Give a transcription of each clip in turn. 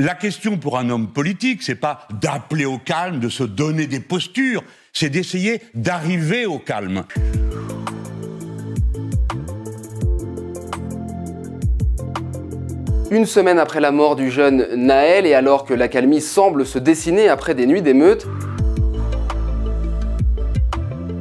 La question pour un homme politique, c'est pas d'appeler au calme, de se donner des postures, c'est d'essayer d'arriver au calme. Une semaine après la mort du jeune Nahel et alors que l'accalmie semble se dessiner après des nuits d'émeutes,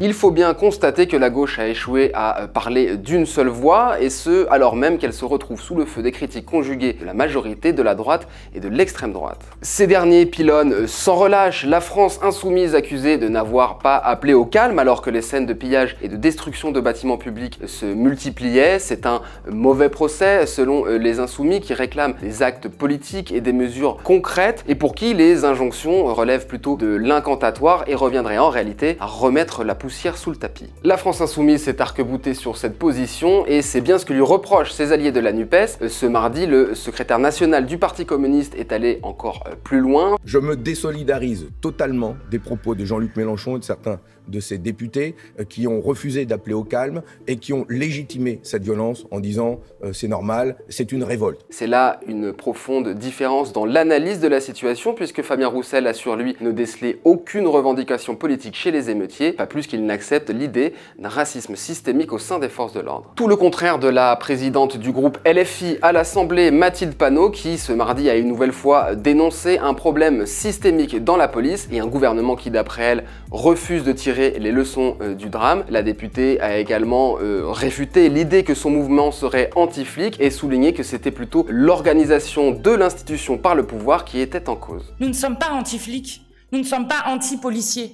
il faut bien constater que la gauche a échoué à parler d'une seule voix, et ce, alors même qu'elle se retrouve sous le feu des critiques conjuguées de la majorité, de la droite et de l'extrême droite. Ces derniers pilonnent sans relâche la France insoumise accusée de n'avoir pas appelé au calme alors que les scènes de pillage et de destruction de bâtiments publics se multipliaient. C'est un mauvais procès selon les insoumis qui réclament des actes politiques et des mesures concrètes et pour qui les injonctions relèvent plutôt de l'incantatoire et reviendraient en réalité à remettre la poussière sous le tapis. La France insoumise s'est arc-boutée sur cette position et c'est bien ce que lui reprochent ses alliés de la NUPES. Ce mardi, le secrétaire national du Parti communiste est allé encore plus loin. Je me désolidarise totalement des propos de Jean-Luc Mélenchon et de certains de ses députés qui ont refusé d'appeler au calme et qui ont légitimé cette violence en disant c'est normal, c'est une révolte. C'est là une profonde différence dans l'analyse de la situation puisque Fabien Roussel assure lui ne déceler aucune revendication politique chez les émeutiers, pas plus qu'il n'accepte l'idée d'un racisme systémique au sein des forces de l'ordre. Tout le contraire de la présidente du groupe LFI à l'Assemblée, Mathilde Panot, qui ce mardi a une nouvelle fois dénoncé un problème systémique dans la police et un gouvernement qui d'après elle refuse de tirer les leçons du drame. La députée a également réfuté l'idée que son mouvement serait anti-flic et souligné que c'était plutôt l'organisation de l'institution par le pouvoir qui était en cause. Nous ne sommes pas anti-flics, nous ne sommes pas anti-policiers.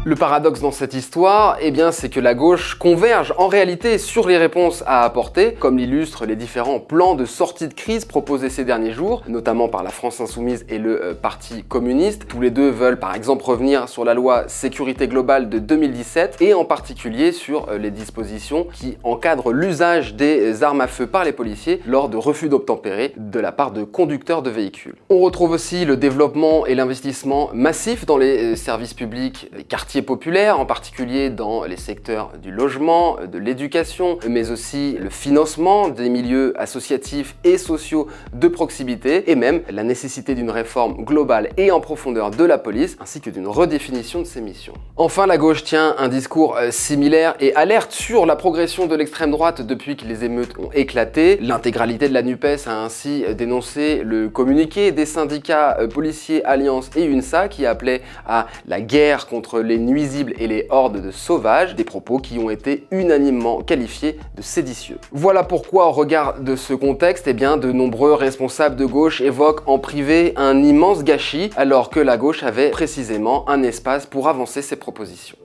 Le paradoxe dans cette histoire, eh bien, c'est que la gauche converge en réalité sur les réponses à apporter, comme l'illustrent les différents plans de sortie de crise proposés ces derniers jours, notamment par la France Insoumise et le Parti communiste. Tous les deux veulent par exemple revenir sur la loi sécurité globale de 2017 et en particulier sur les dispositions qui encadrent l'usage des armes à feu par les policiers lors de refus d'obtempérer de la part de conducteurs de véhicules. On retrouve aussi le développement et l'investissement massif dans les services publics, les quartiers populaires, en particulier dans les secteurs du logement, de l'éducation, mais aussi le financement des milieux associatifs et sociaux de proximité, et même la nécessité d'une réforme globale et en profondeur de la police, ainsi que d'une redéfinition de ses missions. Enfin, la gauche tient un discours similaire et alerte sur la progression de l'extrême droite depuis que les émeutes ont éclaté. L'intégralité de la NUPES a ainsi dénoncé le communiqué des syndicats policiers Alliance et UNSA qui appelait à la guerre contre les nuisibles et les hordes de sauvages, des propos qui ont été unanimement qualifiés de séditieux. Voilà pourquoi, au regard de ce contexte, eh bien, de nombreux responsables de gauche évoquent en privé un immense gâchis, alors que la gauche avait précisément un espace pour avancer ses propositions.